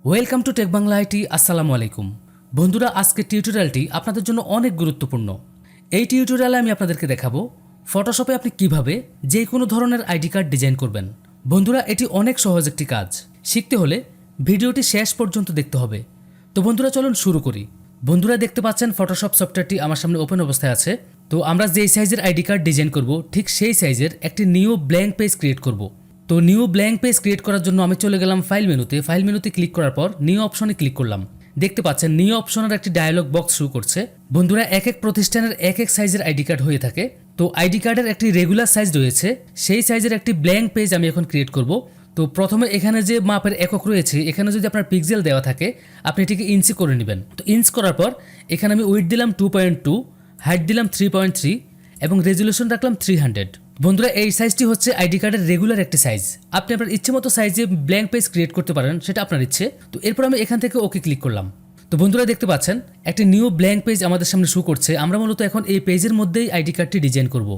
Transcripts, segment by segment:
Welcome to Tech Bangla IT. আসসালামু আলাইকুম বন্ধুরা, আজকের টিউটোরিয়ালটি আপনাদের জন্য অনেক গুরুত্বপূর্ণ। এই টিউটোরিয়ালে আমি আপনাদেরকে দেখাবো ফটোশপে আপনি কিভাবে যে কোনো ধরনের আইডি কার্ড ডিজাইন করবেন। বন্ধুরা, এটি অনেক সহজ একটি কাজ। শিখতে হলে ভিডিওটি শেষ পর্যন্ত দেখতে হবে। তো বন্ধুরা, চলুন শুরু করি। বন্ধুরা, দেখতে পাচ্ছেন ফটোশপ সফটওয়্যারটি আমার সামনে ওপেন অবস্থায় আছে। তো আমরা যেই সাইজের আইডি কার্ড ডিজাইন করব ঠিক সেই সাইজের একটি নিউ ব্ল্যাঙ্ক পেজ ক্রিয়েট করব। তো নিউ ব্ল্যাঙ্ক পেজ ক্রিয়েট করার জন্য আমি চলে গেলাম ফাইল মেনুতে ক্লিক করার পর নিউ অপশনে ক্লিক করলাম। দেখতে পাচ্ছেন নিউ অপশনের একটি ডায়ালগ বক্স শো করছে। বন্ধুরা, এক এক প্রতিষ্ঠানের এক এক সাইজের আইডি কার্ড হয়ে থাকে। তো আইডি কার্ডের একটি রেগুলার সাইজ রয়েছে, সেই সাইজের একটি ব্ল্যাঙ্ক পেজ আমি এখন ক্রিয়েট করব। তো প্রথমে এখানে যে মাপের একক রয়েছে, এখানে যদি আপনার পিক্সেল দেওয়া থাকে আপনি এটিকে ইঞ্চি করে নেবেন। তো ইঞ্চ করার পর এখানে আমি উইডথ দিলাম 2.2, হাইট দিলাম 3.3 এবং রেজুলেশন রাখলাম 300। বন্ধুরা, এই সাইজটি হচ্ছে আইডি কার্ডের রেগুলার একটি সাইজ। আপনি আপনার ইচ্ছে মতো সাইজে ব্ল্যাঙ্ক পেজ ক্রিয়েট করতে পারেন, সেটা আপনার ইচ্ছে। তো এরপর আমি এখান থেকে ওকে ক্লিক করলাম। তো বন্ধুরা, দেখতে পাচ্ছেন একটি নিউ ব্ল্যাঙ্ক পেজ আমাদের সামনে শো করছে। আমরা মূলত এখন এই পেজের মধ্যেই আইডি কার্ডটি ডিজাইন করব।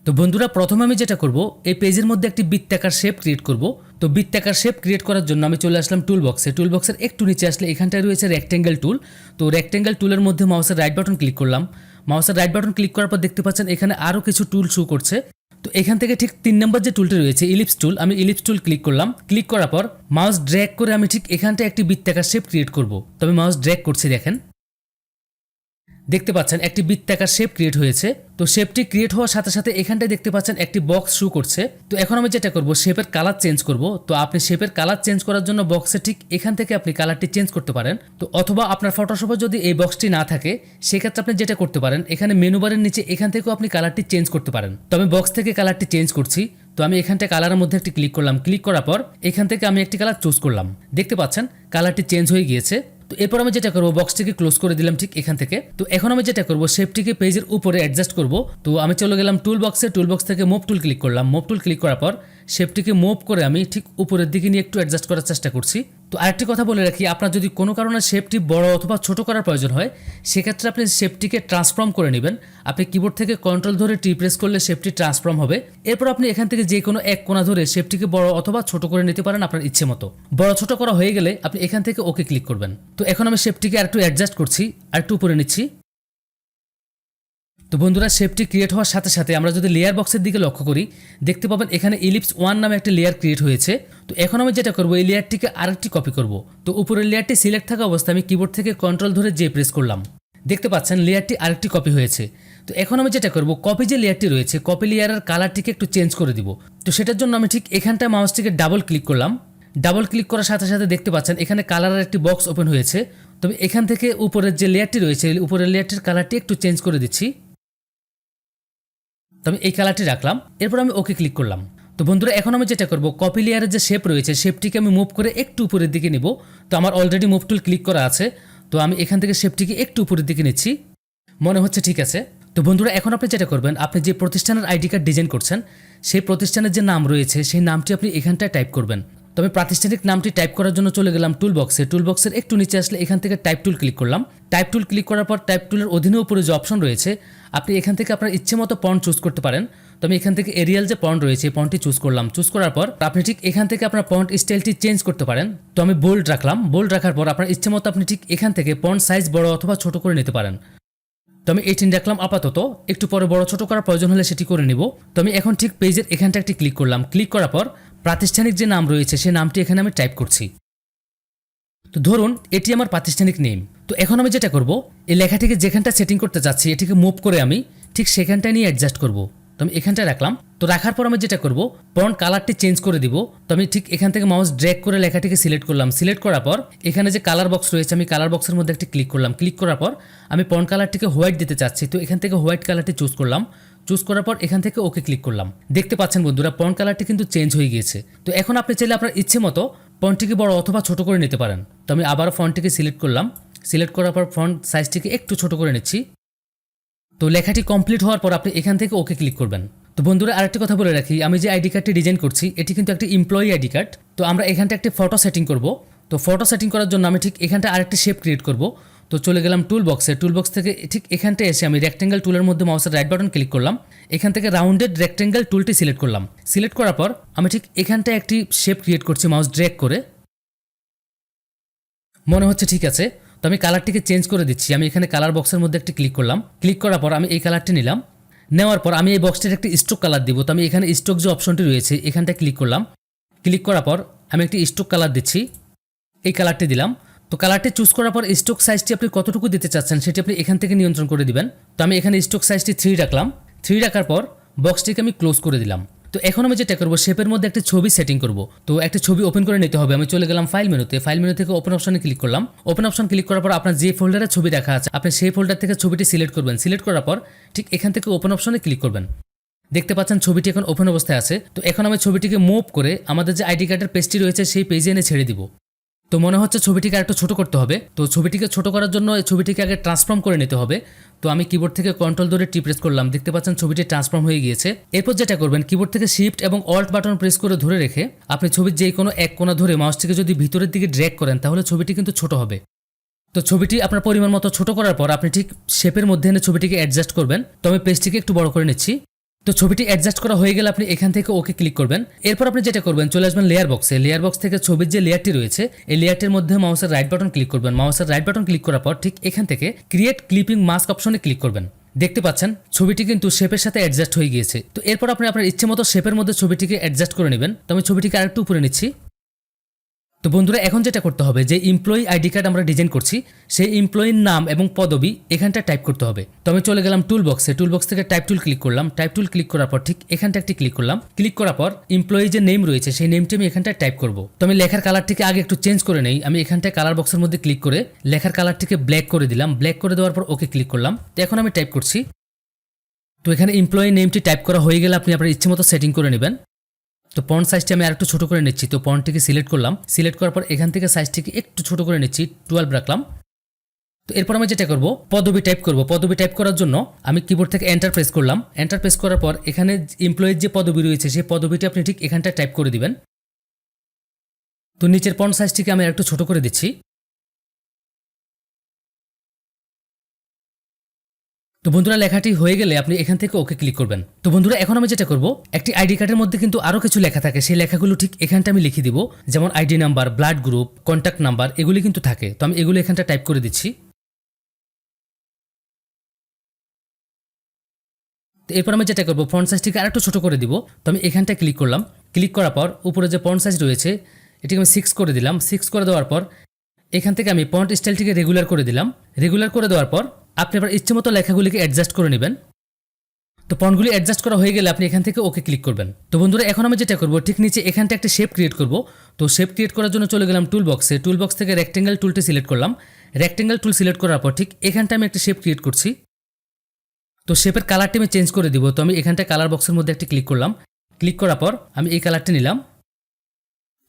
তো বন্ধুরা, প্রথমে আমি যেটা করব, এই পেজের মধ্যে একটি বৃত্তাকার শেপ ক্রিয়েট করব। তো বৃত্তাকার শেপ ক্রিয়েট করার জন্য আমি চলে আসলাম টুলবক্সের একটু নিচে আসলে এখানটায় রয়েছে রেক্টেঙ্গেল টুল। তো রেক্টেঙ্গেল টুলের মধ্যে মাউসের রাইট বাটন ক্লিক করলাম। মাউসের রাইট বাটন ক্লিক করার পর দেখতে পাচ্ছেন এখানে আরও কিছু টুল শো করছে। তো এখান থেকে ঠিক 3 নম্বর যে টুলটি রয়েছে ইলিপস টুল, আমি ইলিপস টুল ক্লিক করলাম। ক্লিক করার পর মাউস ড্র্যাগ করে আমি ঠিক এখানটায় একটি বৃত্তাকার শেপ ক্রিয়েট করব। তো আমি মাউস ড্র্যাগ করছি, দেখেন দেখতে পাচ্ছেন একটি বৃত্তাকার শেপ ক্রিয়েট হয়েছে। তো শেপটি ক্রিয়েট হওয়ার সাথে সাথে এখানটায় দেখতে পাচ্ছেন একটি বক্স শো করছে। তো এখন আমি যেটা করব, শেপের কালার চেঞ্জ করব। তো আপনি শেপের কালার চেঞ্জ করার জন্য বক্সে ঠিক এখান থেকে আপনি কালারটি চেঞ্জ করতে পারেন। তো অথবা আপনার ফটোশপে যদি এই বক্সটি না থাকে সেক্ষেত্রে আপনি যেটা করতে পারেন, এখানে মেনু বারের নিচে এখান থেকেও আপনি কালারটি চেঞ্জ করতে পারেন। তো আমি বক্স থেকে কালারটি চেঞ্জ করছি। তো আমি এখানটায় কালারের মধ্যে একটি ক্লিক করলাম। ক্লিক করার পর এখান থেকে আমি একটি কালার চুজ করলাম। দেখতে পাচ্ছেন কালারটি চেঞ্জ হয়ে গিয়েছে। তো এরপর আমি যেটা করবো, বক্সটিকে ক্লোজ করে দিলাম ঠিক এখান থেকে। তো এখন আমি যেটা করবো, শেপটিকে পেজের উপরে অ্যাডজাস্ট করব। তো আমি চলে গেলাম টুলবক্স থেকে মুভ টুল ক্লিক করলাম। মুভ টুল ক্লিক করার পর শেপটিকে মুভ করে আমি ঠিক উপরের দিকে নিয়ে একটু অ্যাডজাস্ট করার চেষ্টা করছি। তো আরেকটি কথা বলে রাখি, আপনার যদি কোনো কারণে শেপটি বড় অথবা ছোট করার প্রয়োজন হয় সেক্ষেত্রে আপনি শেপটিকে ট্রান্সফর্ম করে নেবেন। আপনি কিবোর্ড থেকে কন্ট্রোল ধরে টি প্রেস করলে শেপটি ট্রান্সফর্ম হবে। এরপর আপনি এখান থেকে যে কোনো এক কোণা ধরে শেপটিকে বড় অথবা ছোট করে নিতে পারেন আপনার ইচ্ছে মতো। বড় ছোট করা হয়ে গেলে আপনি এখান থেকে ওকে ক্লিক করবেন। তো এখন আমি শেপটিকে আরেকটু অ্যাডজাস্ট করছি, আরেকটু উপরে নিচ্ছি। তো বন্ধুরা, শেপটি ক্রিয়েট হওয়ার সাথে সাথে আমরা যদি লেয়ার বক্সের দিকে লক্ষ্য করি দেখতে পাবেন এখানে ইলিপস 1 নামে একটা লেয়ার ক্রিয়েট হয়েছে। তো এখন আমি যেটা করব, এই লেয়ারটিকে আরেকটি কপি করব। তো উপরের লেয়ারটি সিলেক্ট থাকা অবস্থায় আমি কিবোর্ড থেকে কন্ট্রোল ধরে জে প্রেস করলাম। দেখতে পাচ্ছেন লেয়ারটি আরেকটি কপি হয়েছে। তো এখন আমি যেটা করব, কপি যে লেয়ারটি রয়েছে কপি লেয়ারের কালারটিকে একটু চেঞ্জ করে দিব। তো সেটার জন্য আমি ঠিক এখানটায় মাউসটিকে ডাবল ক্লিক করলাম। ডাবল ক্লিক করার সাথে সাথে দেখতে পাচ্ছেন এখানে কালারের একটি বক্স ওপেন হয়েছে। তবে এখান থেকে উপরের যে লেয়ারটি রয়েছে উপরের লেয়ারটির কালারটি একটু চেঞ্জ করে দিচ্ছি। তো আমি এই কালারটি রাখলাম। এরপর আমি ওকে ক্লিক করলাম। তো বন্ধুরা, এখন আমি যেটা করব, কপি লেয়ারের যে শেপ রয়েছে শেপটিকে আমি মুভ করে একটু উপরের দিকে নেব। তো আমার অলরেডি মুভ টুল ক্লিক করা আছে। তো আমি এখান থেকে শেপটিকে একটু উপরের দিকে নিচ্ছি, মনে হচ্ছে ঠিক আছে। তো বন্ধুরা, এখন আপনি যেটা করবেন, আপনি যে প্রতিষ্ঠানের আইডি কার্ড ডিজাইন করছেন সেই প্রতিষ্ঠানের যে নাম রয়েছে সেই নামটি আপনি এখানটায় টাইপ করবেন। তবে প্রাতিষ্ঠানিক নামটি টাইপ করার জন্য চলে গেলাম টুলবক্সের একটু নিচে আসলে এখান থেকে টাইপ টুল ক্লিক করলাম। টাইপ টুল ক্লিক করার পর টাইপ টুলের অধীনে উপরে যে অপশন রয়েছে আপনি এখান থেকে আপনার ইচ্ছে মতো ফন্ট চুজ করতে পারেন। তো আমি এখান থেকে এরিয়াল যে ফন্ট রয়েছে এই ফন্টটি চুজ করলাম। চুজ করার পর আপনি ঠিক এখান থেকে আপনার ফন্ট স্টাইলটি চেঞ্জ করতে পারেন। তো আমি বোল্ড রাখলাম। বোল্ড রাখার পর আপনার ইচ্ছে মতো আপনি ঠিক এখান থেকে ফন্ট সাইজ বড় অথবা ছোট করে নিতে পারেন। তো আমি 18 রাখলাম আপাতত, একটু পরে বড় ছোট করার প্রয়োজন হলে সেটি করে নিব। তো আমি এখন ঠিক পেজের এখানটা একটি ক্লিক করলাম। ক্লিক করার পর প্রাতিষ্ঠানিক যে নাম রয়েছে সেই নামটি এখানে আমি টাইপ করছি। তো ধরুন এটি আমার প্রাতিষ্ঠানিক নেম। তো এখন আমি যেটা করব, এই লেখাটিকে যেখানটা সেটিং করতে চাচ্ছি এটিকে মুভ করে আমি ঠিক সেখানটায় নিয়ে অ্যাডজাস্ট করব। তো আমি এখানটায় রাখলাম। তো রাখার পর আমি যেটা করব, ফন্ট কালারটি চেঞ্জ করে দিব। তো আমি ঠিক এখান থেকে মাউস ড্র্যাগ করে লেখাটিকে সিলেক্ট করলাম। সিলেক্ট করার পর এখানে যে কালার বক্স রয়েছে আমি কালার বক্সের মধ্যে একটি ক্লিক করলাম। ক্লিক করার পর আমি ফন্ট কালারটিকে হোয়াইট দিতে চাচ্ছি। তো এখান থেকে হোয়াইট কালারটি চুজ করলাম। চুজ করার পর এখান থেকে ওকে ক্লিক করলাম। দেখতে পাচ্ছেন বন্ধুরা, ফন্ট কালারটি কিন্তু চেঞ্জ হয়ে গিয়েছে। তো এখন আপনি চাইলে আপনার ইচ্ছে মতো ফন্টটিকে বড় অথবা ছোট করে নিতে পারেন। তো আমি আবারও ফন্টটিকে সিলেক্ট করলাম। সিলেক্ট করার পর ফন্ট সাইজটিকে একটু ছোট করে নিচ্ছি। তো লেখাটি কমপ্লিট হওয়ার পর আপনি এখান থেকে ওকে ক্লিক করবেন। তো বন্ধুরা, আরেকটি কথা বলে রাখি, আমি যে আইডি কার্ডটি ডিজাইন করছি এটি কিন্তু একটি এমপ্লয়ি আইডি কার্ড। তো আমরা এখানটা একটি ফটো সেটিং করব। তো ফটো সেটিং করার জন্য আমি ঠিক এখানটা আরেকটি শেপ ক্রিয়েট করব। তো চলে গেলাম টুলবক্স থেকে ঠিক এখানটা এসে আমি রেক্টেঙ্গেল টুলের মধ্যে মাউসের রাইট বাটন ক্লিক করলাম। এখান থেকে রাউন্ডেড রেক্টেঙ্গেল টুলটি সিলেক্ট করলাম। সিলেক্ট করার পর আমি ঠিক এখানটায় একটি শেপ ক্রিয়েট করছি মাউস ড্র্যাগ করে। মনে হচ্ছে ঠিক আছে। তো আমি কালারটিকে চেঞ্জ করে দিচ্ছি। আমি এখানে কালার বক্সের মধ্যে একটি ক্লিক করলাম, ক্লিক করার পর আমি এই কালারটি নিলাম, নেওয়ার পর আমি এই বক্সটির একটি স্ট্রোক কালার দিব। তো আমি এখানে স্ট্রোক যে অপশনটি রয়েছে এখানটায় ক্লিক করলাম, ক্লিক করার পর আমি একটি স্ট্রোক কালার দিচ্ছি, এই কালারটি দিলাম। তো কালারটি চুজ করার পর স্ট্রোক সাইজটি আপনি কতটুকু দিতে চাচ্ছেন সেটি আপনি এখান থেকে নিয়ন্ত্রণ করে দিবেন। তো আমি এখানে স্ট্রোক সাইজটি 3 রাখলাম, 3 রাখার পর বক্সটিকে আমি ক্লোজ করে দিলাম। তো এখন আমি যেটা করবো, শেপের মধ্যে একটা ছবি সেটিং করব। তো একটা ছবি ওপেন করে নিতে হবে। আমি চলে গেলাম ফাইল মেনুতে, ফাইল মেনু থেকে ওপেন অপশনে ক্লিক করলাম। ওপেন অপশন ক্লিক করার পর আপনার যে ফোল্ডারে ছবি দেখা আছে আপনি সেই ফোল্ডার থেকে ছবিটি সিলেক্ট করবেন। সিলেক্ট করার পর ঠিক এখান থেকে ওপেন অপশনে ক্লিক করবেন। দেখতে পাচ্ছেন ছবিটি এখন ওপেন অবস্থায় আছে। তো এখন আমি ছবিটিকে মুভ করে আমাদের যে আইডি কার্ডের পেজটি রয়েছে সেই পেজে এনে ছেড়ে দিব। তো মনে হচ্ছে ছবিটিকে আরেকটু ছোট করতে হবে। তো ছবিটিকে ছোট করার জন্য এই ছবিটিকে আগে ট্রান্সফর্ম করে নিতে হবে। তো আমি কিবোর্ড থেকে কন্ট্রোল ধরে টি প্রেস করলাম, দেখতে পাচ্ছেন ছবিটি ট্রান্সফর্ম হয়ে গিয়েছে। এরপর যেটা করবেন, কিবোর্ড থেকে শিফট এবং অল্ট বাটন প্রেস করে ধরে রেখে আপনি ছবির যে কোনো এক কোণা ধরে মাউসটিকে যদি ভিতরের দিকে ড্র্যাগ করেন তাহলে ছবিটি কিন্তু ছোট হবে। তো ছবিটি আপনার পরিমাণ মতো ছোট করার পর আপনি ঠিক শেপের মধ্যে এনে ছবিটিকে অ্যাডজাস্ট করবেন। তো আমি পেজটিকে একটু বড় করে নিচ্ছি। তো ছবিটি অ্যাডজাস্ট করা হয়ে গেলে আপনি এখান থেকে ওকে ক্লিক করবেন। এরপর আপনি যেটা করবেন, চলে আসবেন লেয়ার বক্সে। লেয়ার বক্স থেকে ছবির যে লেয়ারটি রয়েছে এই লেয়ারটির মধ্যে মাউসের রাইট বাটন ক্লিক করবেন। মাউসের রাইট বাটন ক্লিক করার পর ঠিক এখান থেকে ক্রিয়েট ক্লিপিং মাস্ক অপশনে ক্লিক করবেন। দেখতে পাচ্ছেন ছবিটি কিন্তু শেপের সাথে অ্যাডজাস্ট হয়ে গিয়েছে। তো এরপর আপনি আপনার ইচ্ছে মতো শেপের মধ্যে ছবিটিকে অ্যাডজাস্ট করে নেবেন। তো আমি ছবিটিকে আরেকটু উপরে নিচ্ছি। তো বন্ধুরা এখন যেটা করতে হবে, যে এমপ্লয়ি আইডি কার্ড আমরা ডিজাইন করছি সেই এমপ্লয়ির নাম এবং পদবি এখানটা টাইপ করতে হবে। তো আমি চলে গেলাম টুল বক্সে, টুল বক্স থেকে টাইপ টুল ক্লিক করলাম। টাইপ টুল ক্লিক করার পর ঠিক এখানটা একটি ক্লিক করলাম। ক্লিক করার পর এমপ্লয়ি যে নেম রয়েছে সেই নেমটি আমি এখানটায় টাইপ করব। তো আমি লেখার কালারটিকে আগে একটু চেঞ্জ করে নেই। আমি এখানটায় কালার বক্সের মধ্যে ক্লিক করে লেখার কালারটিকে ব্ল্যাক করে দিলাম। ব্ল্যাক করে দেওয়ার পর ওকে ক্লিক করলাম। তো এখন আমি টাইপ করছি। তো এখানে এমপ্লয়ি নেমটি টাইপ করা হয়ে গেলে আপনি আপনার ইচ্ছে মতো সেটিং করে নেবেন। তো ফন্ট সাইজটি আমি আরেকটু ছোট করে নিচ্ছি। তো ফন্টটিকে সিলেক্ট করলাম, সিলেক্ট করার পর এখান থেকে সাইজটিকে একটু ছোট করে নিচ্ছি, 12 রাখলাম। তো এরপর আমি যেটা করব, পদবি টাইপ করব। পদবি টাইপ করার জন্য আমি কিবোর্ড থেকে এন্টার প্রেস করলাম। এন্টার প্রেস করার পর এখানে এমপ্লয়ির যে পদবি রয়েছে সেই পদবিটি আপনি ঠিক এখানটায় টাইপ করে দিবেন। তো নিচের ফন্ট সাইজটিকে আমি আরেকটু ছোট করে দিচ্ছি। তো বন্ধুরা লেখাটি হয়ে গেলে আপনি এখান থেকে ওকে ক্লিক করবেন। তো বন্ধুরা এখন আমি যেটা করব, একটি আইডি কার্ডের মধ্যে কিন্তু আরো কিছু লেখা থাকে, সেই লেখাগুলো ঠিক এখানটা আমি লিখে দিব। যেমন ID number, blood group, contact number এগুলি কিন্তু থাকে। তো আমি এগুলো এখানটা টাইপ করে দিচ্ছি। তো এরপর আমি যেটা করব, ফন্ট সাইজটিকে আরেকটু ছোট করে দিব। তো আমি এখানটায় ক্লিক করলাম। ক্লিক করার পর উপরে যে ফন্ট সাইজ রয়েছে এটিকে আমি 6 করে দিলাম। 6 করে দেওয়ার পর এখান থেকে আমি ফন্ট স্টাইলটিকে রেগুলার করে দিলাম। রেগুলার করে দেওয়ার পর আপনি আবার ইচ্ছেমতো লেখাগুলিকে অ্যাডজাস্ট করে নেবেন। তো ফন্টগুলি অ্যাডজাস্ট করা হয়ে গেলে আপনি এখান থেকে ওকে ক্লিক করবেন। তো বন্ধুরা এখন আমি যেটা করব, ঠিক নিচে এখানটা একটা শেপ ক্রিয়েট করব। তো শেপ ক্রিয়েট করার জন্য চলে গেলাম টুল বক্সে। টুল বক্স থেকে রেক্টেঙ্গেল টুলটি সিলেক্ট করলাম। রেক্টেঙ্গেল টুল সিলেক্ট করার পর ঠিক এখানটা আমি একটা শেপ ক্রিয়েট করছি। তো শেপের কালারটি আমি চেঞ্জ করে দিব। তো আমি এখানটা কালার বক্সের মধ্যে একটি ক্লিক করলাম। ক্লিক করার পর আমি এই কালারটি নিলাম।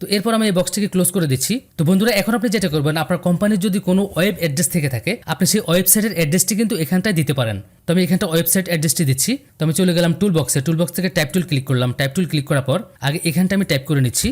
তো এরপর আমি এই বক্সটিকে ক্লোজ করে দিচ্ছি। তো বন্ধুরা এখন আপনি যেটা করবেন, আপনার কোম্পানির যদি কোনো ওয়েব অ্যাড্রেস থেকে থাকে আপনি সেই ওয়েবসাইটের অ্যাড্রেসটি কিন্তু এখানটায় দিতে পারেন। তো আমি এখানটা ওয়েবসাইট অ্যাড্রেসটি দিচ্ছি। তো আমি চলে গেলাম টুল বক্সে। টুল বক্স থেকে টাইপ টুল ক্লিক করলাম। টাইপ টুল ক্লিক করার পর আগে এখানটা আমি টাইপ করে নিচ্ছি।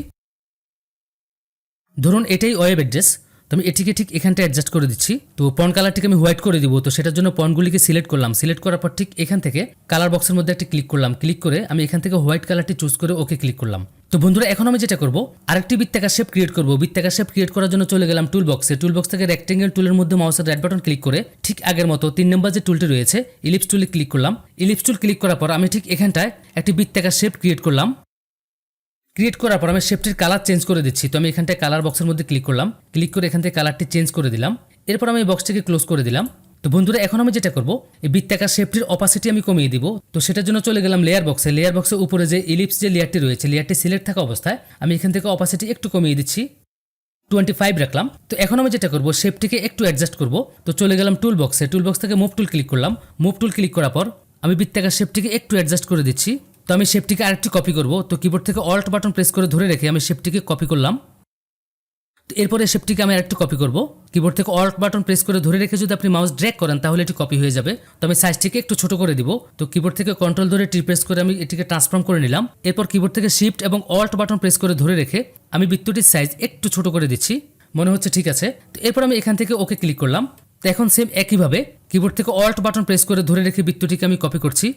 ধরুন এটাই ওয়েব অ্যাড্রেস। তো আমি এটিকে ঠিক এখানটা অ্যাডজাস্ট করে দিচ্ছি। তো পয়েন্ট কালারটিকে আমি হোয়াইট করে দিব। তো সেটার জন্য পয়েন্টগুলিকে সিলেক্ট করলাম। সিলেক্ট করার পর ঠিক এখান থেকে কালার বক্সের মধ্যে একটা ক্লিক করলাম। ক্লিক করে আমি এখান থেকে হোয়াইট কালারটি চুজ করে ওকে ক্লিক করলাম। তো বন্ধুরা এখন আমি যেটা করব, আরেকটি বৃত্তাকার শেপ ক্রিয়েট করব। বৃত্তাকার শেপ ক্রিয়েট করার জন্য চলে গেলাম টুল বক্সে। টুল বক্স থেকে রেক্টেঙ্গেল টুলের মধ্যে মাউসের রাইট বাটন ক্লিক করে ঠিক আগের মতো 3 নম্বর যে টুলটি রয়েছে ইলিপস টুলে ক্লিক করলাম। ইলিপস টুল ক্লিক করার পর আমি ঠিক এখানটায় একটি বৃত্তাকার শেপ ক্রিয়েট করলাম। ক্রিয়েট করার পর আমি শেপটির কালার চেঞ্জ করে দিচ্ছি। তো আমি এখানটায় কালার বক্সের মধ্যে ক্লিক করলাম। ক্লিক করে এখান থেকে কালারটি চেঞ্জ করে দিলাম। এরপর আমি এই বক্সটিকে ক্লোজ করে দিলাম। তো বন্ধুরা এখন আমি যেটা করব, এই বৃত্তাকার শেপটির অপাসিটি আমি কমিয়ে দিব। তো সেটার জন্য চলে গেলাম লেয়ার বক্সে। লেয়ার বক্সের উপরে যে ইলিপস যে লেয়ারটি রয়েছে লেয়ারটি সিলেক্ট থাকা অবস্থায় আমি এখান থেকে অপাসিটি একটু কমিয়ে দিচ্ছি, 25 রাখলাম। তো এখন আমি যেটা করব, শেপটিকে একটু অ্যাডজাস্ট করব। তো চলে গেলাম টুল বক্সে। টুল বক্স থেকে মুভ টুল ক্লিক করলাম। মুভ টুল ক্লিক করার পর আমি বৃত্তাকার শেপটিকে একটু অ্যাডজাস্ট করে দিচ্ছি। তো আমি শেপটিকে আরেকটু কপি করব। তো কিবোর্ড থেকে অল্ট বাটন প্রেস করে ধরে রেখে আমি শেপটিকে কপি করলাম। তো এরপরে শেপটিকে আমি আরেকটু কপি করব। কিবোর্ড থেকে অল্ট বাটন প্রেস করে ধরে রেখে যদি আপনি মাউস ড্র্যাগ করেন তাহলে এটি কপি হয়ে যাবে। তো আমি সাইজটিকে একটু ছোট করে দিব। তো কিবোর্ড থেকে কন্ট্রোল ধরে টি প্রেস করে আমি এটিকে ট্রান্সফর্ম করে নিলাম। এরপর কিবোর্ড থেকে শিফট এবং অল্ট বাটন প্রেস করে ধরে রেখে আমি বৃত্তটির সাইজ একটু ছোট করে দিচ্ছি। মনে হচ্ছে ঠিক আছে। তো এরপর আমি এখান থেকে ওকে ক্লিক করলাম। তো এখন সেম একইভাবে কিবোর্ড থেকে অল্ট বাটন প্রেস করে ধরে রেখে বৃত্তটিকে আমি কপি করছি।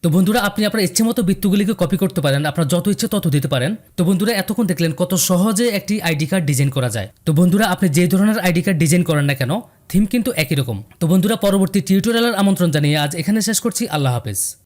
তো বন্ধুরা আপনি আপনার ইচ্ছে মতো বৃত্তগুলিকে কপি করতে পারেন, আপনার যত ইচ্ছে তত দিতে পারেন। তো বন্ধুরা এতক্ষণ দেখলেন কত সহজে একটি আইডি কার্ড ডিজাইন করা যায়। তো বন্ধুরা আপনি যে ধরনের আইডি কার্ড ডিজাইন করেন না কেন, থিম কিন্তু একই রকম। তো বন্ধুরা পরবর্তী টিউটোরিয়ালের আমন্ত্রণ জানিয়ে আজ এখানে শেষ করছি। আল্লাহ হাফেজ।